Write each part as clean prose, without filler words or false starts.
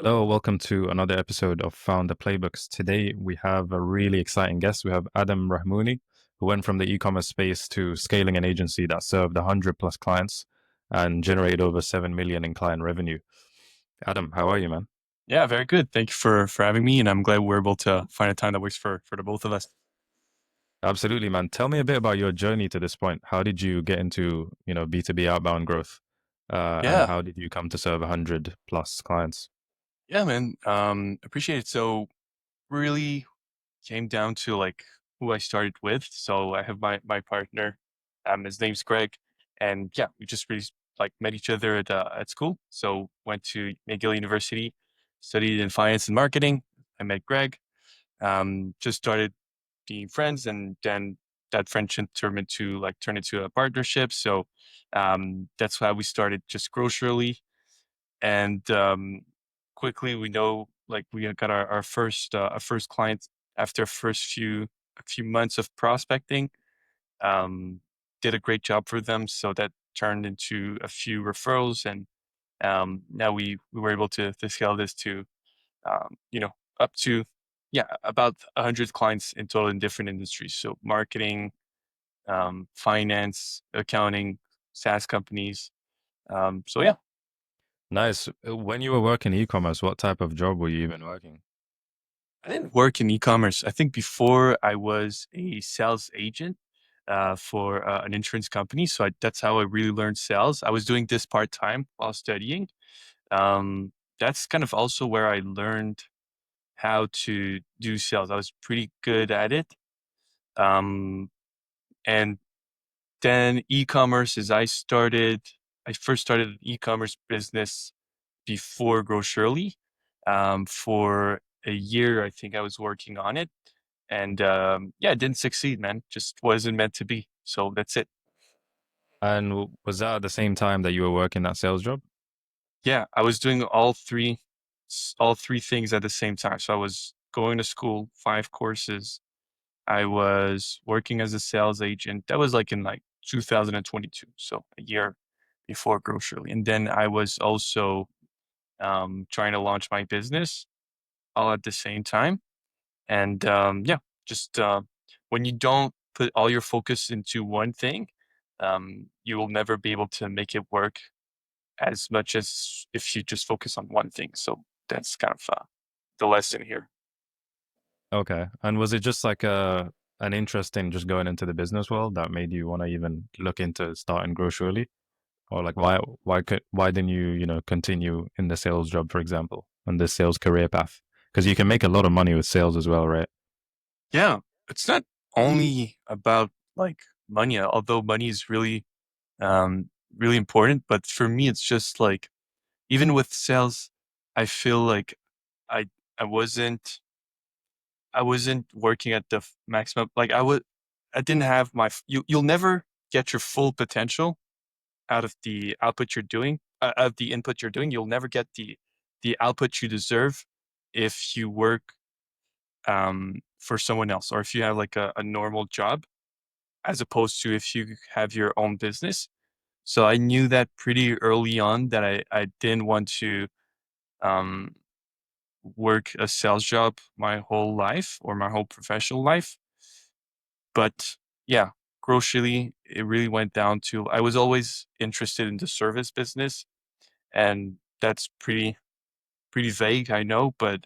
Hello, welcome to another episode of Founder Playbooks. Today we have a really exciting guest. We have Adam Rahmouni, who went from the e-commerce space to scaling an agency that served 100 plus clients and generated over 7 million in client revenue. Adam, how are you, man? Yeah, very good. Thank you for having me, and I'm glad we're able to find a time that works for the both of us. Absolutely, man. Tell me a bit about your journey to this point. How did you get into, B2B outbound growth? And Yeah, how did you come to serve 100 plus clients? yeah, man. Appreciate it. So really came down to like who I started with. So I have my partner. His name's Greg, and yeah, we just really like met each other at school. So went to McGill University, studied in finance and marketing. I met Greg. Just started being friends, and then that friendship turned into a partnership. So that's how we started just grocery, and quickly we know like we got our first client after a few months of prospecting. Um, did a great job for them, so that turned into a few referrals, and now we were able to scale this to you know, up to yeah, about 100 clients in total in different industries. So marketing, finance, accounting, SaaS companies. So yeah, Nice. When you were working e-commerce, what type of job were you even working? I didn't work in e-commerce. I think before I was a sales agent for an insurance company. So that's how I really learned sales. I was doing this part time while studying. Um, that's kind of also where I learned how to do sales. I was pretty good at it. Um, and then e-commerce is I first started an e-commerce business before Grow Surely. For a year, I think I was working on it. And yeah, it didn't succeed, man. Just wasn't meant to be. So that's it. And was that at the same time that you were working that sales job? Yeah, I was doing all three things at the same time. So I was going to school, 5 courses. I was working as a sales agent. That was like in like 2022, so a year before Grocery. And then I was also trying to launch my business all at the same time. And yeah, just when you don't put all your focus into one thing, you will never be able to make it work as much as if you just focus on one thing. So that's kind of the lesson here. Okay. And was it just like an interest in just going into the business world that made you want to even look into starting Grow Surely? Or like why didn't you, continue in the sales job, for example, on the sales career path? Because you can make a lot of money with sales as well, right? Yeah, it's not only about like money, although money is really important. But for me, it's just like even with sales, I feel like I I wasn't I wasn't working at the maximum. Like I didn't have you'll never get your full potential out of the output you're doing, of the input you're doing. You'll never get the output you deserve if you work for someone else, or if you have like a normal job, as opposed to if you have your own business. So I knew that pretty early on that I didn't want to um, work a sales job my whole life or my whole professional life. But yeah, grocery, it really went down to I was always interested in the service business, and that's pretty vague, I know, but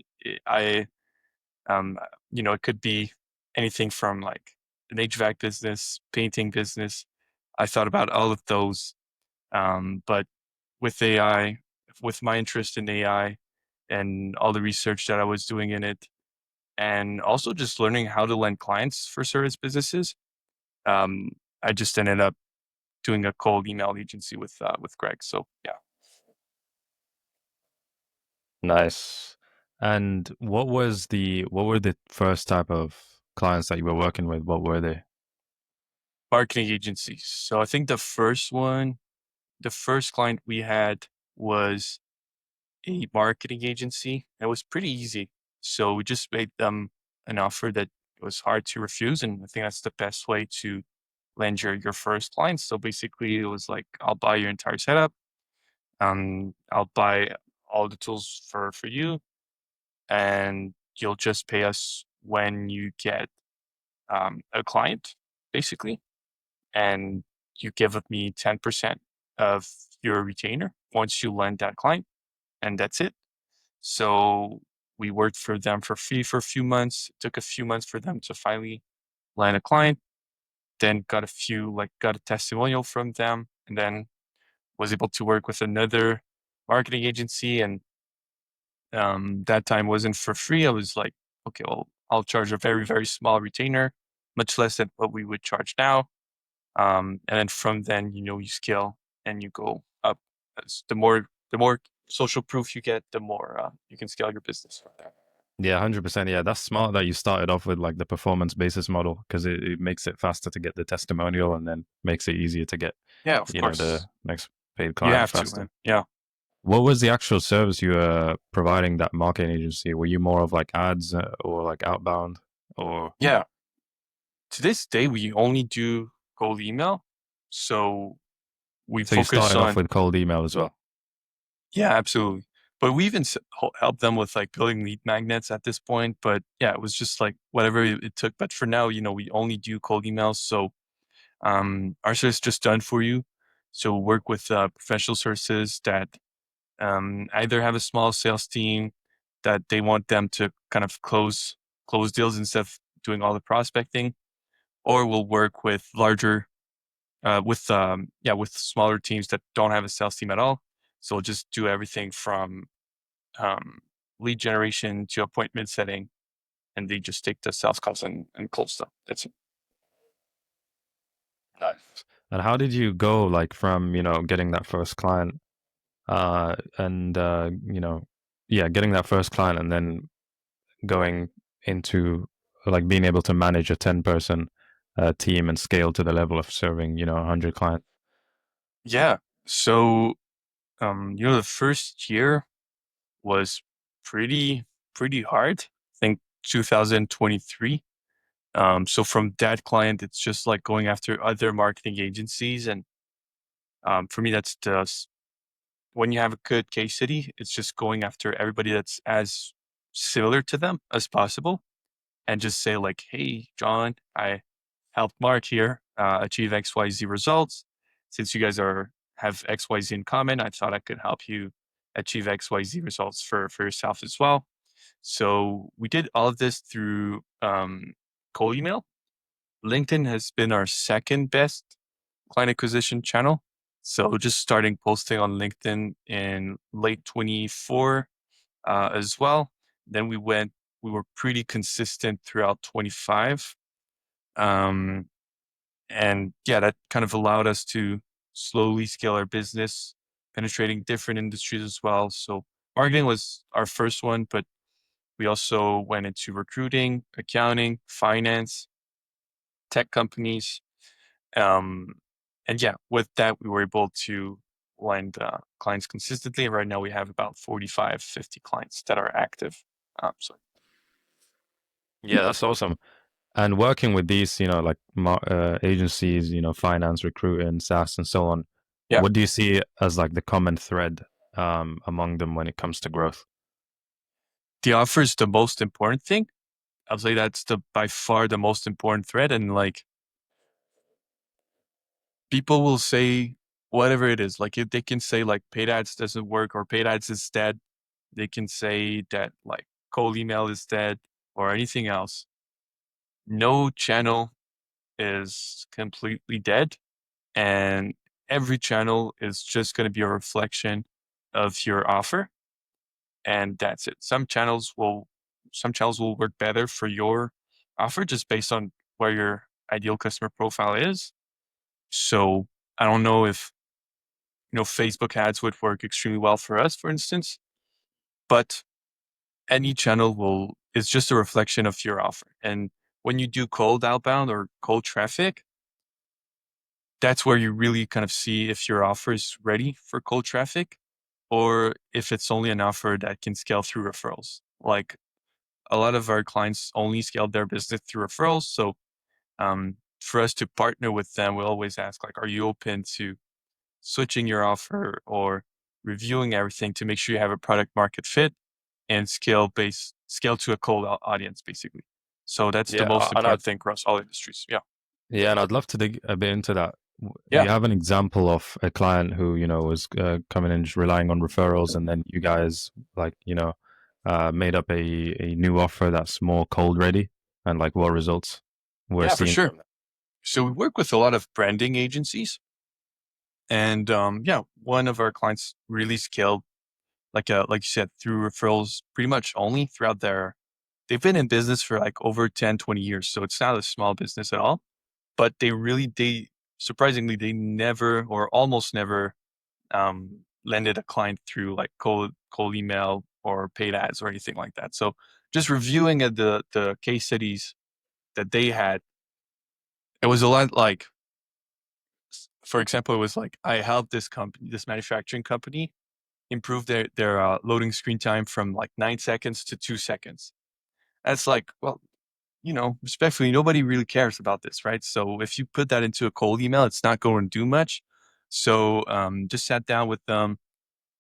um, it could be anything from like an HVAC business, painting business. I thought about all of those, but with AI, with my interest in AI and all the research that I was doing in it, and also just learning how to land clients for service businesses, um, I just ended up doing a cold email agency with Greg. So yeah, Nice. And what were the first type of clients that you were working with? What were they? marketing agencies. So I think the first client we had was a marketing agency. It was pretty easy. So we just made them an offer that was hard to refuse. And I think that's the best way to land your first client. So basically it was like, I'll buy your entire setup. I'll buy all the tools for you, and you'll just pay us when you get a client, basically, and you give me 10% of your retainer once you land that client, and that's it. So we worked for them for free for a few months. It took a few months for them to finally land a client, then got a testimonial from them, and then was able to work with another marketing agency. And that time wasn't for free. I was like, okay, well, I'll charge a very, very small retainer, much less than what we would charge now. And then from then, you scale and you go up. The more social proof you get, the more you can scale your business from there. Yeah, 100%. Yeah, that's smart that you started off with like the performance basis model because it makes it faster to get the testimonial and then makes it easier to get, Yeah, of the course. next paid You client have to, faster. man. Yeah. What was the actual service you were providing that marketing agency? Were you more of like ads or like outbound or Yeah. To this day, we only do cold email. So we so you focus started off on, with cold email as well? yeah, absolutely. But we even help them with like building lead magnets at this point. But yeah, it was just like whatever it took. But for now, we only do cold emails. So our service is just done for you. So work with professional services that either have a small sales team that they want them to kind of close deals instead of doing all the prospecting, or we'll work with larger with smaller teams that don't have a sales team at all. So we'll just do everything from um, lead generation to appointment setting, and they just take the sales calls and close them. That's it. Nice. And how did you go like from, getting that first client and yeah, getting that first client and then going into like being able to manage a 10-person team and scale to the level of serving, 100 clients? Yeah. So the first year was pretty pretty hard. I think 2023. So from that client, it's just like going after other marketing agencies, and for me, when you have a good case study, it's just going after everybody that's as similar to them as possible, and just say like, "Hey, John, I helped Mark here achieve XYZ results. Since you guys have XYZ in common, I thought I could help you achieve XYZ results for yourself as well." So we did all of this through cold email. LinkedIn has been our second best client acquisition channel. So just starting posting on LinkedIn in late 24 as well. Then we were pretty consistent throughout 25. Um, and yeah, that kind of allowed us to slowly scale our business, penetrating different industries as well. So marketing was our first one, but we also went into recruiting, accounting, finance, tech companies. Um, and yeah, with that, we were able to land clients consistently. And right now we have about 45, 50 clients that are active. So Yeah, that's awesome. And working with these, like agencies, finance, recruiting, SaaS, and so on, yeah, what do you see as like the common thread among them when it comes to growth? the offer is the most important thing. I'll say that's the by far the most important thread. And like people will say whatever it is, like if they can say like paid ads doesn't work or paid ads is dead. They can say that like cold email is dead or anything else. No channel is completely dead, and every channel is just going to be a reflection of your offer, and that's it. Some channels will work better for your offer just based on where your ideal customer profile is. So I don't know if Facebook ads would work extremely well for us, for instance, but any channel will is just a reflection of your offer. And when you do cold outbound or cold traffic, that's where you really kind of see if your offer is ready for cold traffic or if it's only an offer that can scale through referrals. Like a lot of our clients only scale their business through referrals. So for us to partner with them, we always ask like, are you open to switching your offer or reviewing everything to make sure you have a product market fit and scale to a cold audience, basically. So that's the Yeah, most and I important thing across all industries. Yeah. yeah, and I'd love to dig a bit into that. Do Yeah. you have an example of a client who, was coming in just relying on referrals, and then you guys like, made up a new offer that's more cold ready, and like what results we're Yeah, for seeing sure. from that? So we work with a lot of branding agencies, and yeah, one of our clients really scaled like you said through referrals pretty much only throughout their. They've been in business for like over 10, 20 years, so it's not a small business at all. But they surprisingly they never or almost never landed a client through like cold email or paid ads or anything like that. So just reviewing the case studies that they had, it was a lot like, for example, it was like I helped this manufacturing company, improve their loading screen time from like 9 seconds to 2 seconds. That's like, well, respectfully, nobody really cares about this, right? So if you put that into a cold email, it's not going to do much. So just sat down with them,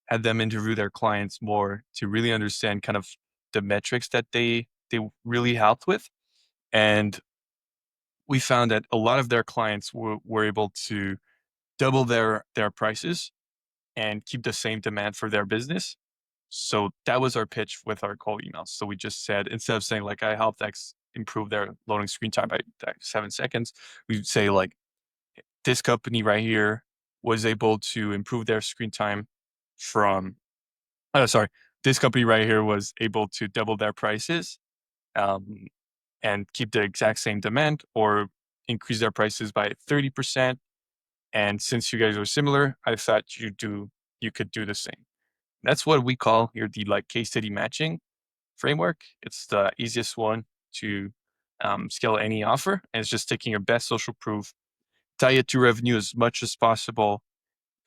had them interview their clients more to really understand kind of the metrics that they really helped with. And we found that a lot of their clients were able to double their prices and keep the same demand for their business. So that was our pitch with our cold emails. So we just said, instead of saying like I helped X improve their loading screen time by 7 seconds, we'd say like this company right here was able to improve their screen time from oh sorry, this company right here was able to double their prices um, and keep the exact same demand or increase their prices by 30%. And since you guys are similar, I thought you could do the same. That's what we call here the like case study matching framework. It's the easiest one to scale any offer. And it's just taking your best social proof, tie it to revenue as much as possible,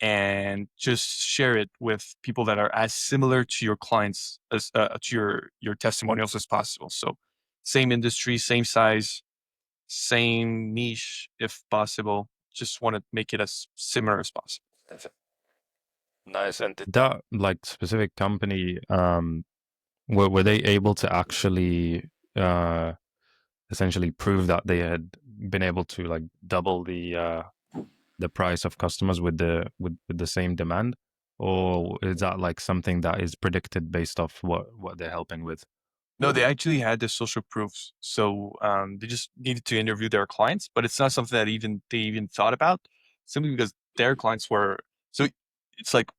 and just share it with people that are as similar to your clients as to your testimonials as possible. So same industry, same size, same niche if possible. Just want to make it as similar as possible. That's it. Nice. And did that like specific company, were they able to actually uh essentially prove that they had been able to like double the price of customers with with the same demand, or is that like something that is predicted based off what they're helping with? No, they actually had the social proofs. So they just needed to interview their clients, but it's not something that even they even thought about simply because their clients were so it's like,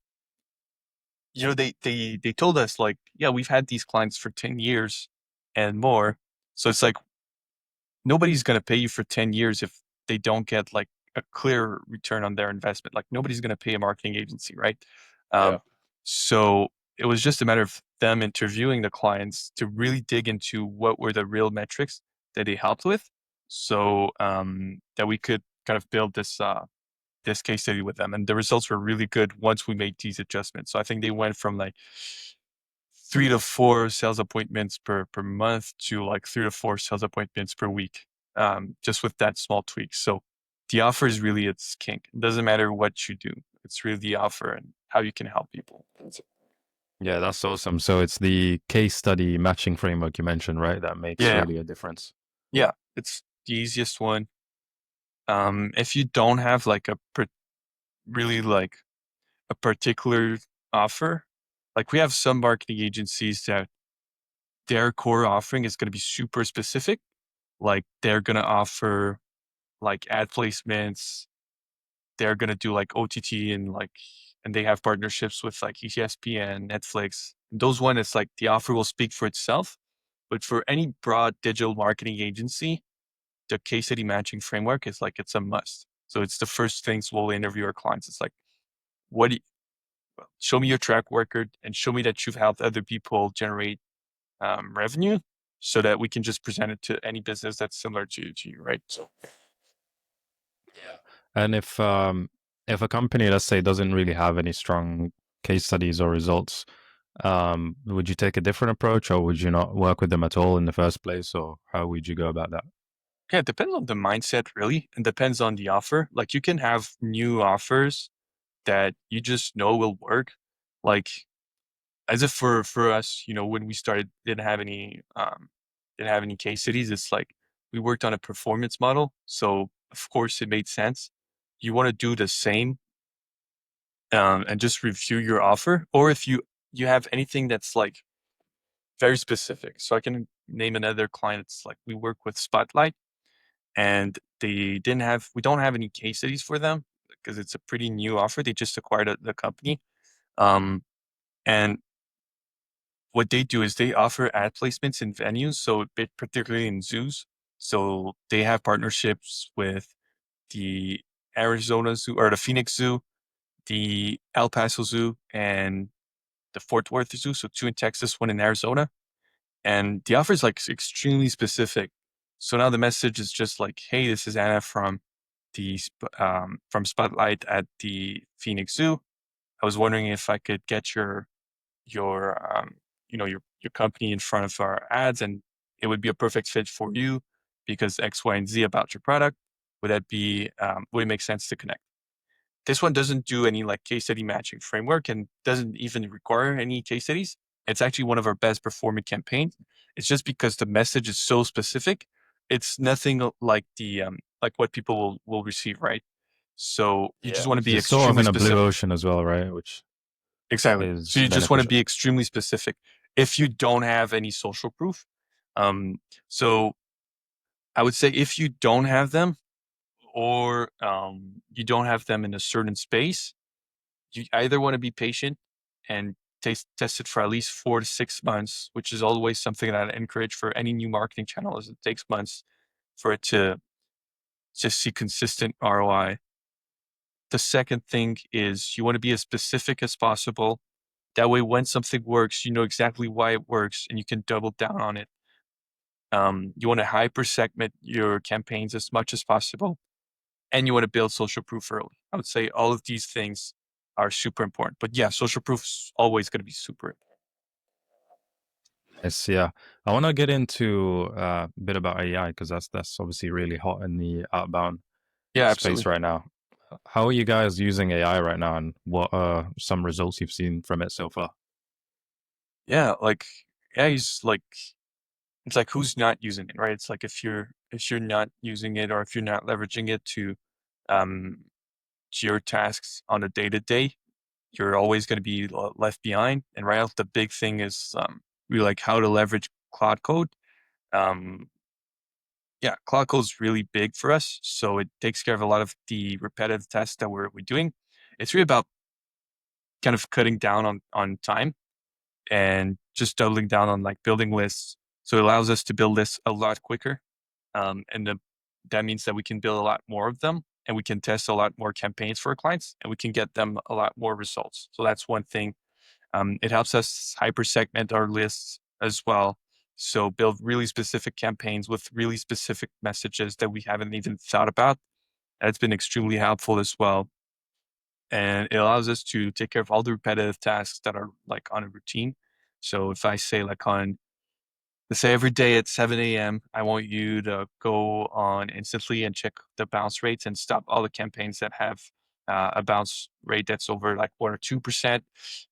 they told us like, yeah, we've had these clients for 10 years and more. So it's like nobody's going to pay you for 10 years if they don't get like a clear return on their investment. Like nobody's going to pay a marketing agency, right? Yeah. Um, so it was just a matter of them interviewing the clients to really dig into what were the real metrics that they helped with. So that we could kind of build this case study with them. And the results were really good once we made these adjustments. So I think they went from like 3 to 4 sales appointments per month to like 3 to 4 sales appointments per week, just with that small tweak. So the offer is really its king. It doesn't matter what you do. It's really the offer and how you can help people. Yeah, that's awesome. So it's the case study matching framework you mentioned, right? That makes Yeah, really a difference. yeah, it's the easiest one. If you don't have like really like a particular offer, like we have some marketing agencies that their core offering is going to be super specific. Like they're going to offer like ad placements. They're going to do like OTT and they have partnerships with like ESPN, Netflix. And those one, it's like the offer will speak for itself. But for any broad digital marketing agency, the case study matching framework is like, it's a must. So it's the first things we'll interview our clients. It's like, what do you, show me your track record and show me that you've helped other people generate revenue so that we can just present it to any business that's similar to you, right? So Yeah. And if a company, let's say, doesn't really have any strong case studies or results, would you take a different approach, or would you not work with them at all in the first place, or how would you go about that? yeah, it depends on the mindset really, and depends on the offer. Like you can have new offers that you just know will work. like as if for us, when we started, didn't have any case studies. It's like we worked on a performance model, so of course it made sense. You want to do the same, and just review your offer, or if you have anything that's like very specific. So I can name another client. It's like we work with Spotlight, and we don't have any case studies for them because it's a pretty new offer. They just acquired the company. Um, and what they do is they offer ad placements in venues, so particularly in zoos. So they have partnerships with the Arizona Zoo or the Phoenix Zoo, the El Paso Zoo, and the Fort Worth Zoo. So two in Texas, one in Arizona. And the offer is like extremely specific. So now the message is just like, "Hey, this is Anna from Spotlight at the Phoenix Zoo. I was wondering if I could get your your company in front of our ads, and it would be a perfect fit for you because X, Y, and Z about your product. Would it make sense to connect?" This one doesn't do any like case study matching framework and doesn't even require any case studies. It's actually one of our best performing campaigns. It's just because the message is so specific. It's nothing like the like what people will receive, right? So you just Yeah. want to be It's sort of extremely in a blue specific. ocean as well, right? Which Exactly. So is you just want to beneficial. be extremely specific. If you don't have any social proof, um, so I would say if you don't have them, or you don't have them in a certain space, you either want to be patient and test it for at least 4 to 6 months, which is always something that I encourage for any new marketing channel. Is it takes months for it to just see consistent ROI. The second thing is you want to be as specific as possible. That way, when something works, you know exactly why it works and you can double down on it. You want to hyper segment your campaigns as much as possible, and you want to build social proof early. I would say all of these things are super important. But yeah, social proof is always going to be super important. Yes, yeah. I want to get into a bit about AI because that's obviously really hot in the outbound Yeah, space absolutely. right now. How are you guys using AI right now, and what are some results you've seen from it so far? Yeah, like yeah, he's like it's like who's not using it, right? It's like if you're not using it or if you're not leveraging it um to your tasks on a day to day, you're always going to be left behind. And right off, the big thing is really like how to leverage Cloud Code. Um, yeah, Cloud Code is really big for us, so it takes care of a lot of the repetitive tasks that we're doing. It's really about kind of cutting down on time and just doubling down on like building lists. So it allows us to build lists a lot quicker, that means that we can build a lot more of them and we can test a lot more campaigns for our clients and we can get them a lot more results. So that's one thing. It helps us hyper segment our lists as well. So build really specific campaigns with really specific messages that we haven't even thought about. That's been extremely helpful as well. And it allows us to take care of all the repetitive tasks that are like on a routine. So if I say like on, let's say every day at 7 a.m., I want you to go on instantly and check the bounce rates and stop all the campaigns that have a bounce rate that's over like 1 or 2%.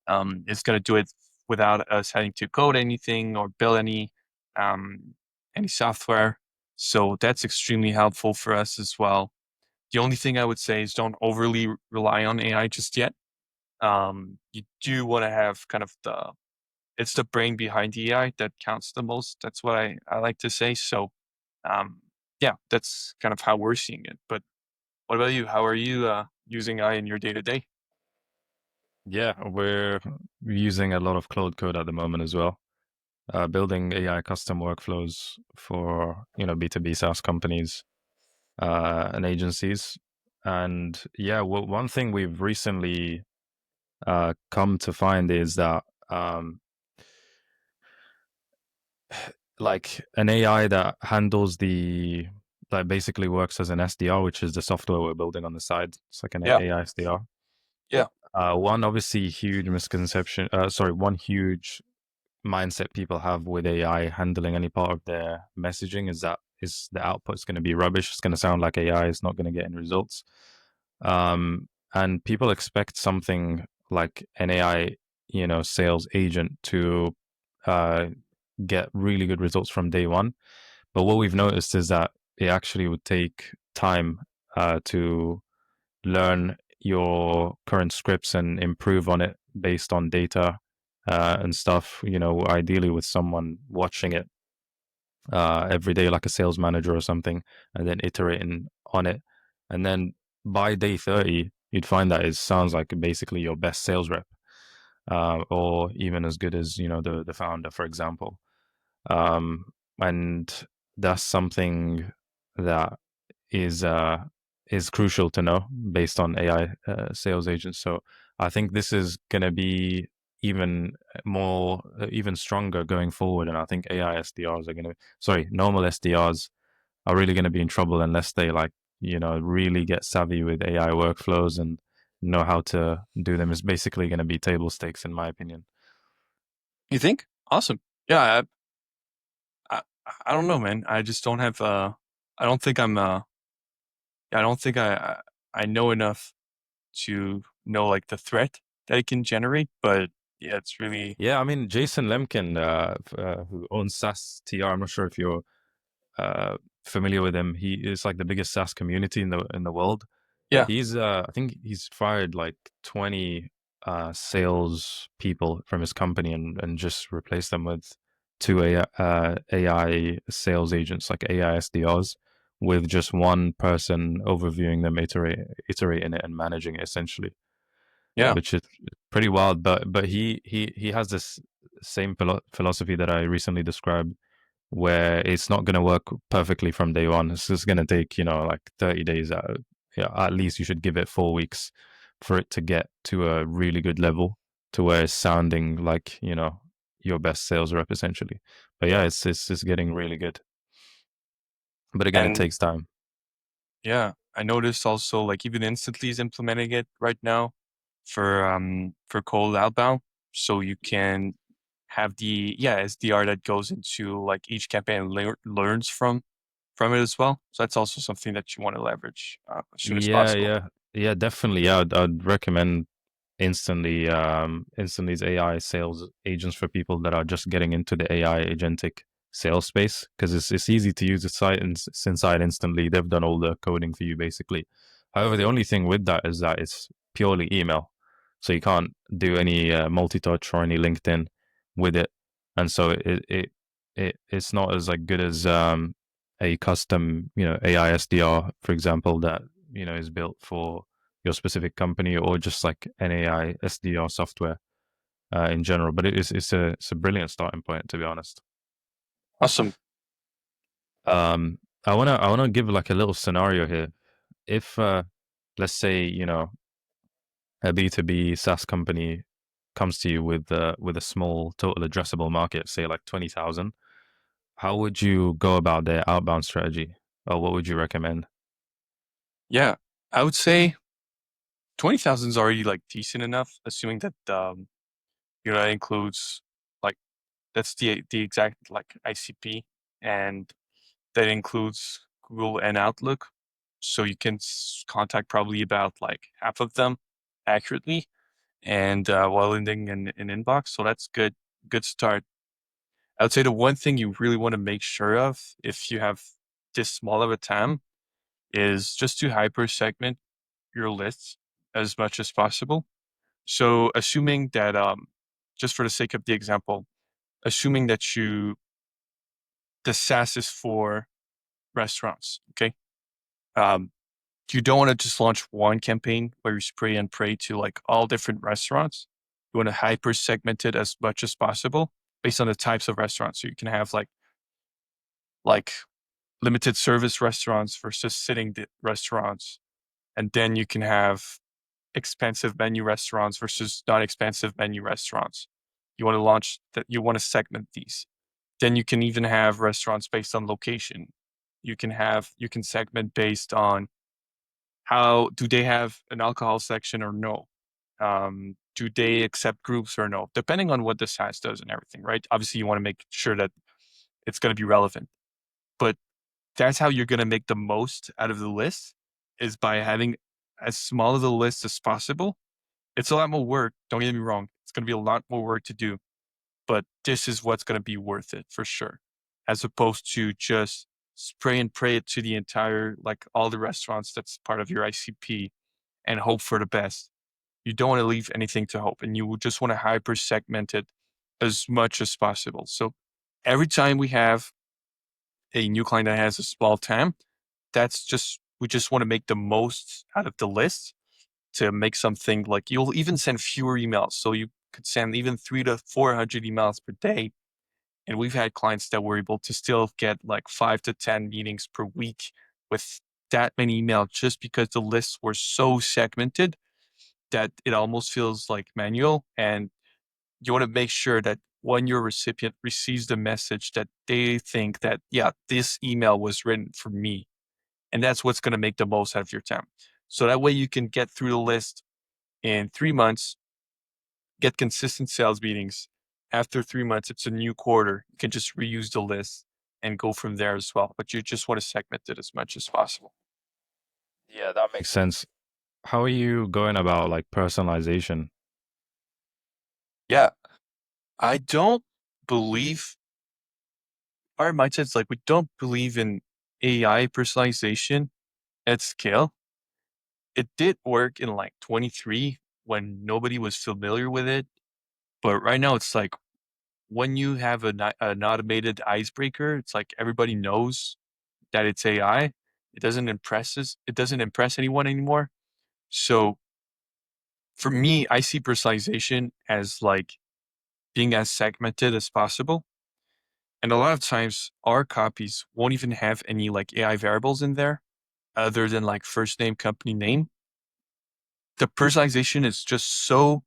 It's going to do it without us having to code anything or build any software. So that's extremely helpful for us as well. The only thing I would say is don't overly rely on AI just yet. You do want to have kind of it's the brain behind the AI that counts the most. That's what I like to say. So, um, yeah, that's kind of how we're seeing it. But what about you? How are you using AI in your day to day? Yeah, we're using a lot of Cloud Code at the moment as well. Building AI custom workflows for B2B SaaS companies and agencies. And yeah, one thing we've recently come to find is that um, like an AI that handles that basically works as an SDR, which is the software we're building on the side. It's like an Yeah, AI SDR. yeah, One obviously huge misconception. Sorry, one huge mindset people have with AI handling any part of their messaging is the output's going to be rubbish. It's going to sound like AI. It's not going to get any results. And people expect something like an AI, sales agent to uh, get really good results from day one. But what we've noticed is that it actually would take time to learn your current scripts and improve on it based on data and stuff. Ideally with someone watching it every day, like a sales manager or something, and then iterating on it. And then by day 30, you'd find that it sounds like basically your best sales rep, or even as good as, the founder, for example. Um, and that's something that is uh, is crucial to know based on AI sales agents. So I think this is going to be even more, even stronger going forward. And I think AI SDRs are going to, sorry, normal SDRs are really going to be in trouble unless they really get savvy with AI workflows and know how to do them. It's basically going to be table stakes, in my opinion. You think? Awesome. Yeah, I, I don't know, man. I just don't have. I don't think I'm. I don't think I know enough to know like the threat that it can generate. But yeah, it's really. Yeah, I mean, Jason Lemkin, who owns SaaS TR, I'm not sure if you're uh, familiar with him. He is like the biggest SaaS community in the world. But Yeah, he's I think he's fired like 20 sales people from his company and just replaced them with two AI sales agents, like AI SDRs, with just one person overviewing them, iterating it and managing it essentially, yeah, which is pretty wild. But he has this same philosophy that I recently described, where it's not going to work perfectly from day one. It's just going to take, like 30 days. Yeah, at least you should give it 4 weeks for it to get to a really good level to where it's sounding like, your best sales rep essentially. But yeah, it's getting really good. But again, it and takes time. yeah, I noticed also like even Instantly is implementing it right now for cold outbound, so you can have the SDR that goes into like each campaign and learns from it as well. So that's also something that you want to leverage as soon as Yeah, possible. yeah, yeah, definitely. Yeah, I'd recommend instantly's AI sales agents for people that are just getting into the AI agentic sales space, because it's easy to use the site, and it's inside instantly. They've done all the coding for you basically. However, the only thing with that is that it's purely email, so you can't do any multi-touch or any LinkedIn with it, and so it's not as like good as a custom AI SDR, for example, that is built for your specific company, or just like an AI SDR software in general. But it's a brilliant starting point, to be honest. Awesome. Um, I wanna give like a little scenario here. If let's say a B2B SaaS company comes to you with a small total addressable market, say like 20,000, how would you go about their outbound strategy, or what would you recommend? Yeah, I would say 20,000 is already like decent enough, assuming that that includes like that's the exact like ICP, and that includes Google and Outlook. So you can contact probably about like half of them accurately, and while ending in an inbox. So that's good start. I would say the one thing you really want to make sure of if you have this small of a TAM is just to hyper segment your lists as much as possible. So assuming that just for the sake of the example, assuming that the SaaS is for restaurants, okay? Um, you don't want to just launch one campaign where you spray and pray to like all different restaurants. You want to hyper segment it as much as possible based on the types of restaurants. So you can have like limited service restaurants versus sitting restaurants, and then you can have expensive menu restaurants versus non-expensive menu restaurants. You want to launch that. You want to segment these. Then you can even have restaurants based on location. You can segment based on how do they have an alcohol section or no? Do they accept groups or no? Depending on what the SaaS does and everything, right? Obviously, you want to make sure that it's going to be relevant, but that's how you're going to make the most out of the list is by having as small of a list as possible. It's a lot more work. Don't get me wrong. It's going to be a lot more work to do, but this is what's going to be worth it for sure, as opposed to just spray and pray it to the entire, like all the restaurants that's part of your ICP and hope for the best. You don't want to leave anything to hope, and you just want to hyper segment it as much as possible. So every time we have a new client that has a small TAM, we just want to make the most out of the list to make something like you'll even send fewer emails. So you could send even 300 to 400 emails per day. And we've had clients that were able to still get like 5 to 10 meetings per week with that many emails just because the lists were so segmented that it almost feels like manual. And you want to make sure that when your recipient receives the message that they think that, yeah, this email was written for me. And that's what's going to make the most out of your time. So that way you can get through the list in 3 months, get consistent sales meetings. After 3 months, it's a new quarter. You can just reuse the list and go from there as well. But you just want to segment it as much as possible. Yeah, that makes sense. How are you going about like personalization? Yeah. I don't believe our mindset's like we don't believe in AI personalization at scale. It did work in like 23 when nobody was familiar with it. But right now it's like when you have an automated icebreaker, it's like everybody knows that it's AI. It doesn't impress anyone anymore. So for me, I see personalization as like being as segmented as possible. And a lot of times our copies won't even have any like AI variables in there other than like first name, company name. The personalization is just so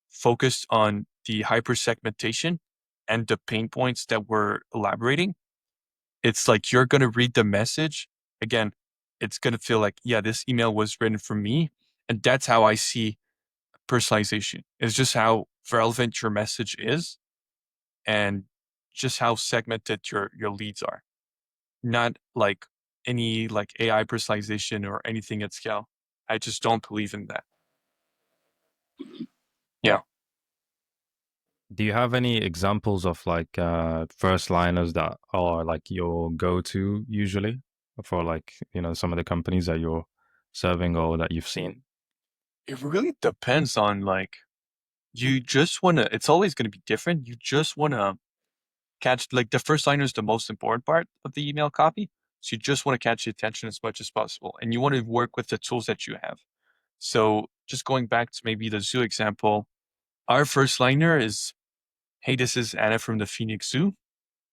focused on the hyper segmentation and the pain points that we're elaborating. It's like you're going to read the message. Again, it's going to feel like, yeah, this email was written for me. And that's how I see personalization. It's just how relevant your message is and just how segmented your leads are. Not like any like AI personalization or anything at scale. I just don't believe in that. Yeah. Do you have any examples of like first liners that are like your go-to usually for like, some of the companies that you're serving or that you've seen? It really depends on like you just want to, it's always going to be different. You just want to catch like the first liner is the most important part of the email copy. So you just want to catch the attention as much as possible. And you want to work with the tools that you have. So just going back to maybe the zoo example, our first liner is, hey, this is Anna from the Phoenix Zoo.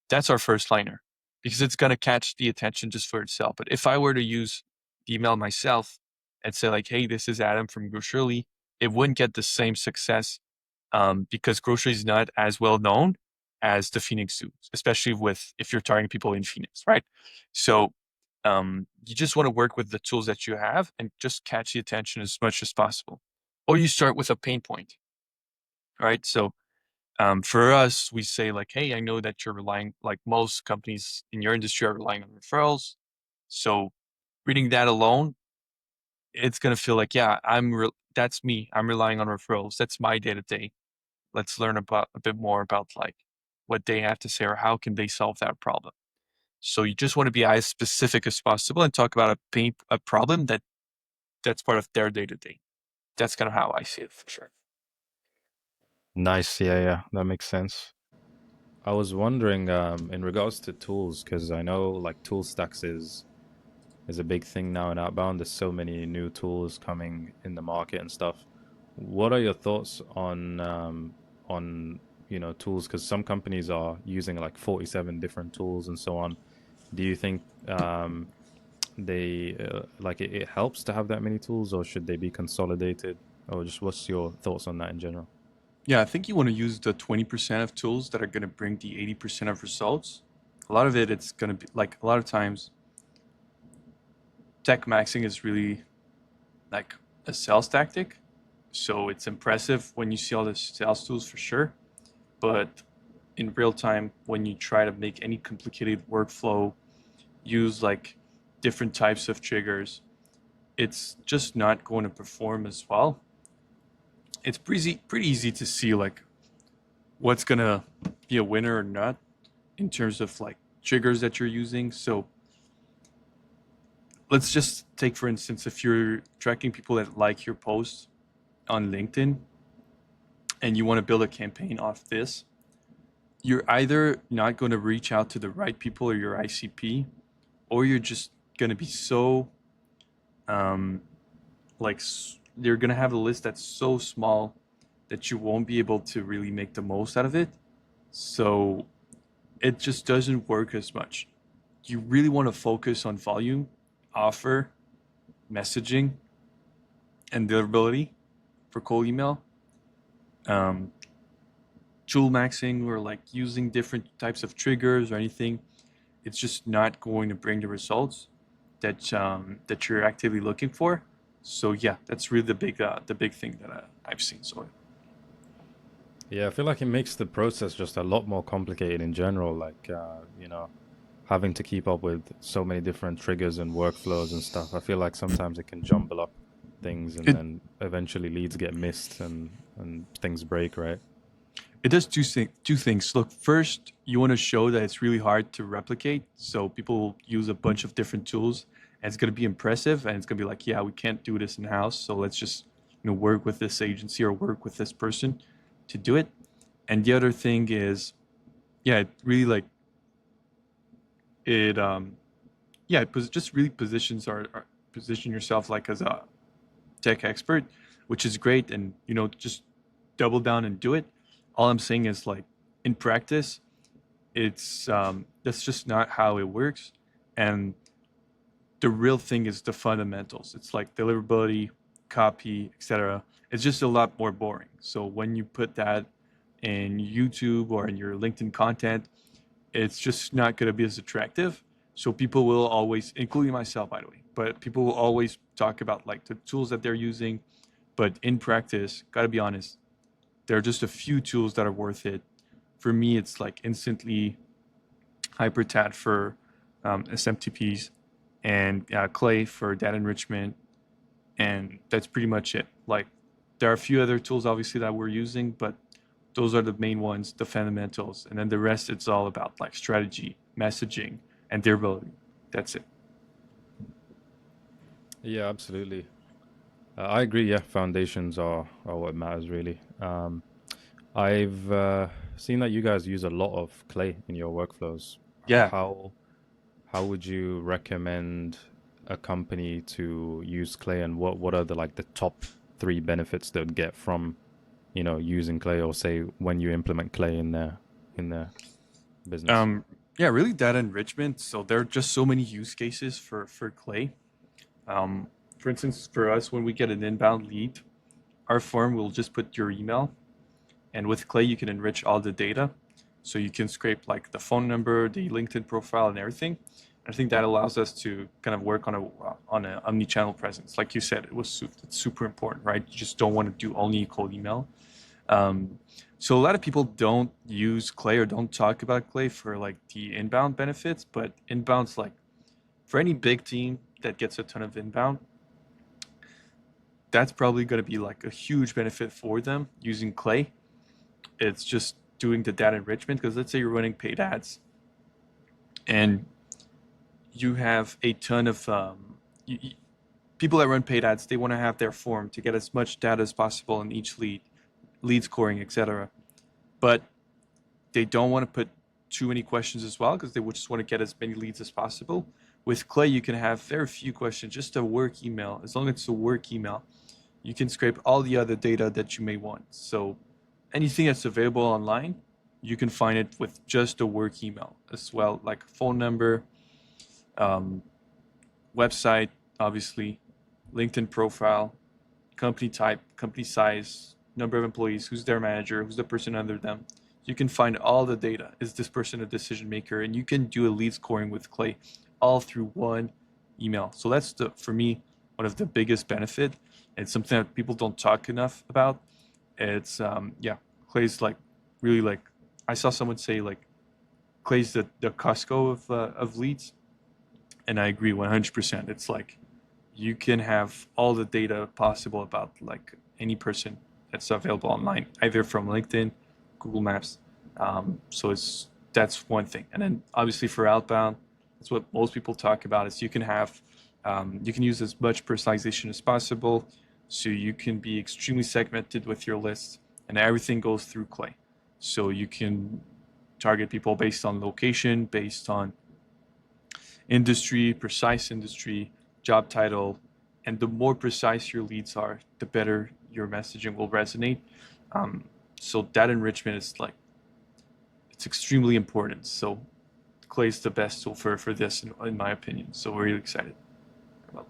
That's our first liner because it's going to catch the attention just for itself. But if I were to use the email myself and say like, hey, this is Adam from Grocery, it wouldn't get the same success because grocery is not as well known as the Phoenix Zoo, especially with if you're targeting people in Phoenix, right? So you just want to work with the tools that you have and just catch the attention as much as possible. Or you start with a pain point, right? So for us, we say like, hey, I know that you're relying, like most companies in your industry are relying on referrals. So reading that alone, it's gonna feel like, yeah, that's me. I'm relying on referrals. That's my day to day. Let's learn about a bit more about like what they have to say or how can they solve that problem. So you just want to be as specific as possible and talk about a problem that's part of their day to day. That's kind of how I see it for sure. Nice. Yeah, yeah, that makes sense. I was wondering in regards to tools because I know like Toolstacks is a big thing now in outbound. There's so many new tools coming in the market and stuff. What are your thoughts on tools? Because some companies are using like 47 different tools and so on. Do you think they like it helps to have that many tools, or should they be consolidated? Or just what's your thoughts on that in general? Yeah, I think you want to use the 20% of tools that are going to bring the 80% of results. A lot of it, it's going to be like a lot of times, tech maxing is really like a sales tactic. So it's impressive when you see all the sales tools for sure. But in real time, when you try to make any complicated workflow, use like different types of triggers, it's just not going to perform as well. it's pretty easy to see like what's gonna be a winner or not in terms of like triggers that you're using. So let's just take for instance, if you're tracking people that like your posts on LinkedIn and you want to build a campaign off this, you're either not going to reach out to the right people or your ICP, or you're just going to be so um, like you're going to have a list that's so small that you won't be able to really make the most out of it. So it just doesn't work as much. You really want to focus on volume, offer, messaging, and deliverability for cold email. Um, Tool maxing or like using different types of triggers or anything, it's just not going to bring the results that you're actively looking for. So yeah, that's really the big thing that I've seen. So Yeah, I feel like it makes the process just a lot more complicated in general. Like, having to keep up with so many different triggers and workflows and stuff. I feel like sometimes it can jumble up things, and it then eventually leads get missed and things break, right? it does two things. Look, first, you want to show that it's really hard to replicate. So people use a bunch of different tools, and it's going to be impressive, and it's going to be like, yeah, we can't do this in house, so let's just work with this agency or work with this person to do it. And the other thing is, yeah, it really like it yeah, just really positions our position yourself like as a tech expert, which is great, and just double down and do it. All I'm saying is like in practice, it's that's just not how it works, and the real thing is the fundamentals. It's like deliverability, copy, etc. It's just a lot more boring. So when you put that in YouTube or in your LinkedIn content, it's just not going to be as attractive. So people will always, including myself, by the way, but people will always talk about like the tools that they're using. But in practice, got to be honest, there are just a few tools that are worth it. For me, it's like instantly hypertat for SMTPs and Clay for data enrichment, and that's pretty much it. Like there are a few other tools obviously that we're using, but those are the main ones, the fundamentals, and then the rest it's all about like strategy, messaging, and durability. That's it. Yeah, absolutely. I agree. Yeah, foundations are what matters really. I've seen that you guys use a lot of clay in your workflows. Yeah. How would you recommend a company to use clay, and what are the like the top three benefits they would get from using clay, or say when you implement clay in their business? Um, yeah, really data enrichment. So there are just so many use cases for Clay. Um, for instance, for us, when we get an inbound lead, our form will just put your email, and with Clay, you can enrich all the data. So you can scrape like the phone number, the LinkedIn profile, and everything. I think that allows us to kind of work on an omni-channel presence. Like you said, it's super important, right? You just don't want to do only cold email. Um, so a lot of people don't use Clay or don't talk about Clay for like the inbound benefits, but inbound's like for any big team that gets a ton of inbound, that's probably going to be like a huge benefit for them using Clay. It's just doing the data enrichment because let's say you're running paid ads and you have a ton of people that run paid ads. They want to have their form to get as much data as possible in each lead scoring, etc. But they don't want to put too many questions as well because they would just want to get as many leads as possible. With Clay, you can have very few questions, just a work email. As long as it's a work email, you can scrape all the other data that you may want. So anything that's available online, you can find it with just a work email as well, like phone number, um, website, obviously, LinkedIn profile, company type, company size, number of employees, who's their manager, who's the person under them. You can find all the data. Is this person a decision maker? And you can do a lead scoring with Clay all through one email. So that's for me, one of the biggest benefit. It's something that people don't talk enough about. It's yeah, Clay's like really like I saw someone say like Clay's the Costco of leads, and I agree 100%. It's like you can have all the data possible about like any person that's available online, either from LinkedIn, Google Maps. So it's that's one thing. And then obviously for outbound, that's what most people talk about is you can use as much personalization as possible. So you can be extremely segmented with your list and everything goes through Clay. So you can target people based on location, based on industry, precise industry, job title, and the more precise your leads are, the better your messaging will resonate. Um, so that enrichment is like it's extremely important. So Clay is the best tool for this, in my opinion. So we're really excited about.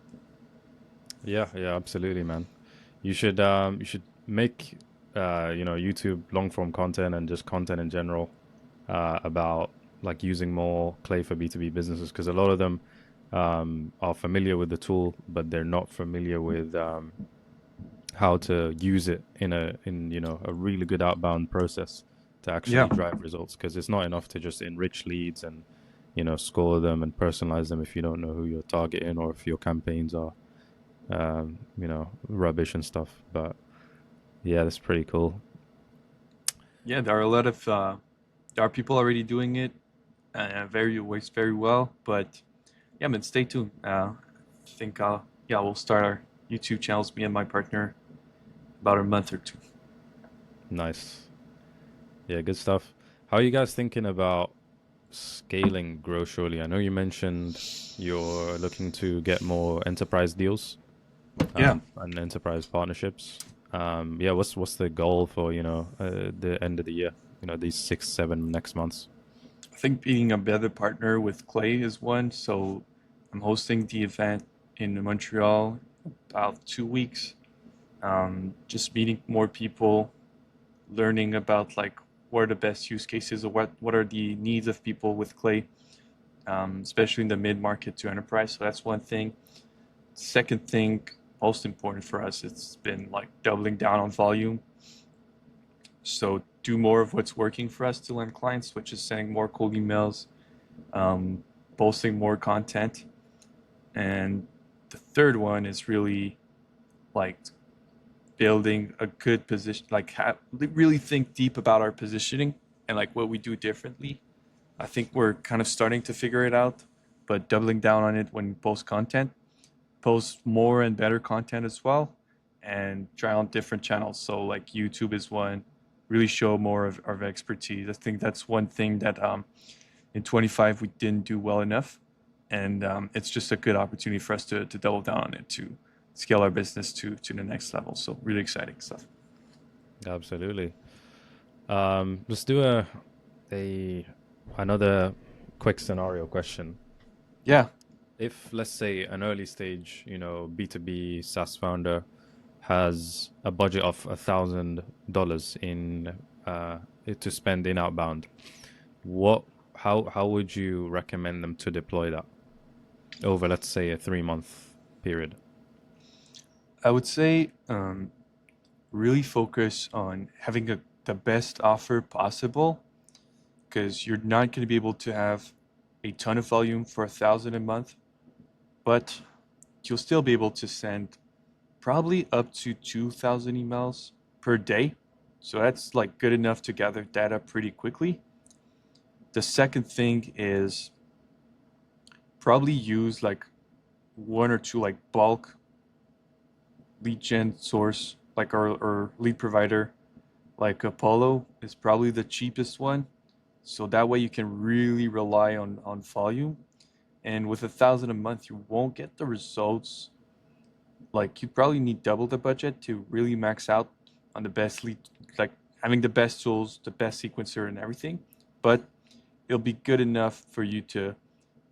Yeah, yeah, absolutely, man. You should make YouTube long form content and just content in general about like using more Clay for B2B businesses because a lot of them are familiar with the tool, but they're not familiar with how to use it in a really good outbound process to Yeah, actually drive results. Because it's not enough to just enrich leads and score them and personalize them if you don't know who you're targeting or if your campaigns are rubbish and stuff. But yeah, that's pretty cool. yeah. There are a lot of there are people already doing it, very works very well. But yeah, man, stay tuned. I think yeah, we'll start our YouTube channels, me and my partner, about a month or two. Nice. Yeah, good stuff. How are you guys thinking about scaling Grow Surely? I know you mentioned you're looking to get more enterprise deals Yeah, and enterprise partnerships. Yeah, what's the goal for, the end of the year? These 6, 7 next months. I think being a better partner with Clay is one. So I'm hosting the event in Montreal about 2 weeks. Just meeting more people, learning about like what are the best use cases or what are the needs of people with Clay, especially in the mid market to enterprise. So that's one thing. Second thing, most important for us, it's been like doubling down on volume. So do more of what's working for us to land clients, which is sending more cold emails, um, posting more content. And the third one is really like building a good position, like really think deep about our positioning and like what we do differently. I think we're kind of starting to figure it out, but doubling down on it when we post content, post more and better content as well, and try on different channels. So like YouTube is one, really show more of expertise. I think that's one thing that in 25 we didn't do well enough, and it's just a good opportunity for us to double down on it to scale our business to the next level. So really exciting stuff. Absolutely. Let's do a another quick scenario question. Yeah, If let's say an early stage, B2B SaaS founder has a budget of $1,000 in to spend in outbound, what how would you recommend them to deploy that over, let's say, a 3 month period? I would say really focus on having the best offer possible because you're not going to be able to have a ton of volume for 1,000 a month, but you'll still be able to send probably up to 2,000 emails per day. So that's like good enough to gather data pretty quickly. The second thing is probably use like one or two like bulk lead gen source, like our lead provider, like Apollo is probably the cheapest one. So that way you can really rely on volume. And with 1,000 a month, you won't get the results. Like you probably need double the budget to really max out on the best lead, like having the best tools, the best sequencer and everything. But it'll be good enough for you to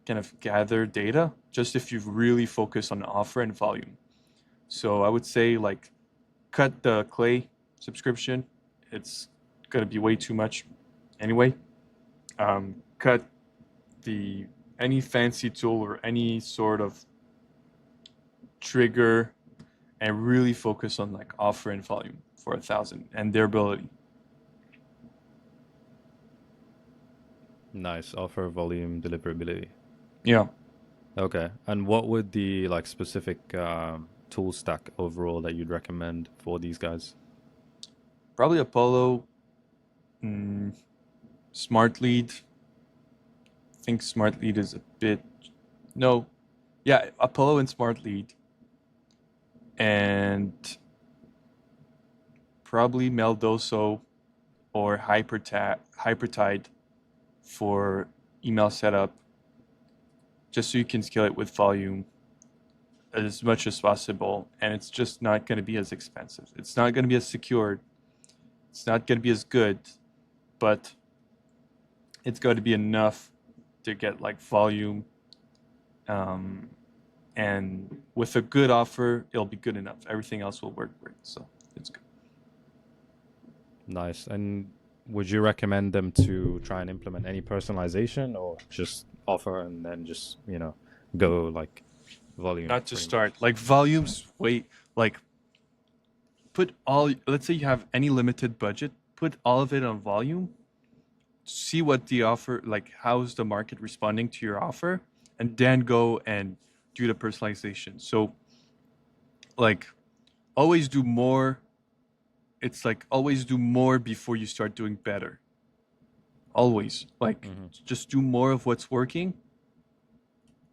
kind of gather data just if you really focus on offer and volume. So I would say like cut the Clay subscription. It's gonna be way too much anyway. Cut the any fancy tool or any sort of trigger and really focus on like offer and volume for 1,000 and their ability. Nice. Offer, volume, deliverability. Yeah. Okay. And what would the like specific tool stack overall that you'd recommend for these guys? Probably Apollo, mm, Smart Lead. I think Smart Lead is a bit no, yeah, Apollo and Smart Lead, and probably Meldoso or Hypertide for email setup, just so you can scale it with volume as much as possible, and it's just not going to be as expensive. It's not going to be as secured. It's not going to be as good, but it's got to be enough to get like volume. Um, and with a good offer, it'll be good enough. Everything else will work great. So it's good. Nice. And would you recommend them to try and implement any personalization or just offer and then just, go like volume Not to pretty start much? like volumes. Wait, like put all. Let's say you have any limited budget, put all of it on volume. See what the offer like. How's the market responding to your offer, and then go and do the personalization. So like always do more. It's like always do more before you start doing better. Always like Hmm. just do more of what's working,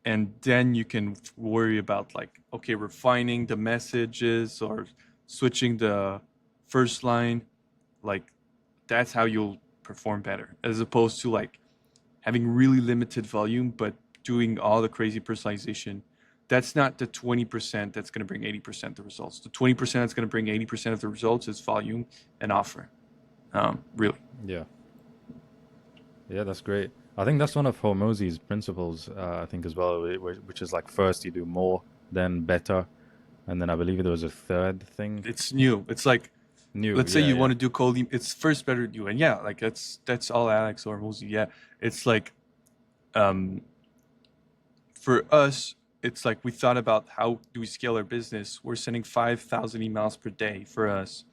and then you can worry about like okay refining the messages or switching the first line. Like that's how you'll perform better as opposed to like having really limited volume but doing all the crazy personalization. That's not the 20% that's going to bring 80% of the results. The 20% that's going to bring 80% of the results is volume and offer. Really. Yeah. Yeah, that's great. I think that's one of Hormozi's principles, I think as well, which is like first you do more, then better. And then I believe there was a third thing. It's new. It's like New. let's say Yeah, you yeah. want to do cold it's first better to do, and yeah, like that's all Alex or Mosey. Yeah, it's like um for us, it's like we thought about how do we scale our business. We're sending 5,000 emails per day for us.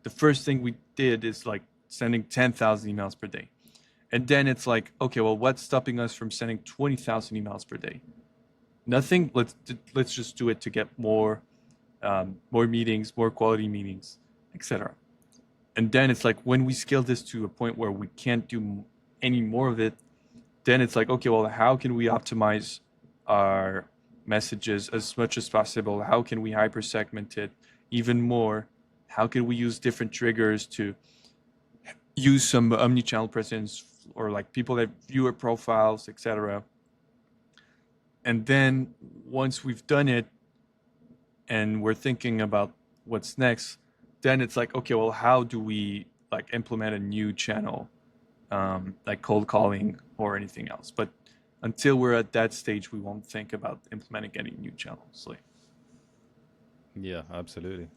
The first thing we did is like sending 10,000 emails per day, and then it's like okay, well, what's stopping us from sending 20,000 emails per day? Nothing. Let's just do it to get more meetings, more quality meetings, etc. And then it's like when we scale this to a point where we can't do any more of it, then it's like okay, well, how can we optimize our messages as much as possible? How can we hyper segment it even more? How can we use different triggers to use some omni-channel presence or like people that viewer profiles, etc. And then once we've done it and we're thinking about what's next, then it's like okay, well, how do we like implement a new channel, like cold calling or anything else? But until we're at that stage, we won't think about implementing any new channels. Like, Yeah, absolutely.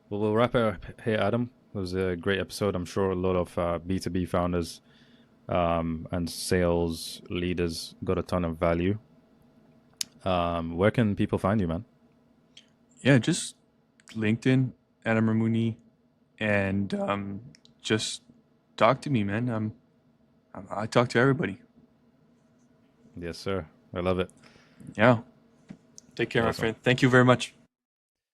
Well, we'll wrap it up here, Adam. It was a great episode. I'm sure a lot of B2B founders and sales leaders got a ton of value. Where can people find you, man? yeah, just LinkedIn, Adam Ramuni, and just talk to me, man. I talk to everybody. Yes, sir. I love it. Yeah. Take care, my Awesome. friend. Thank you very much.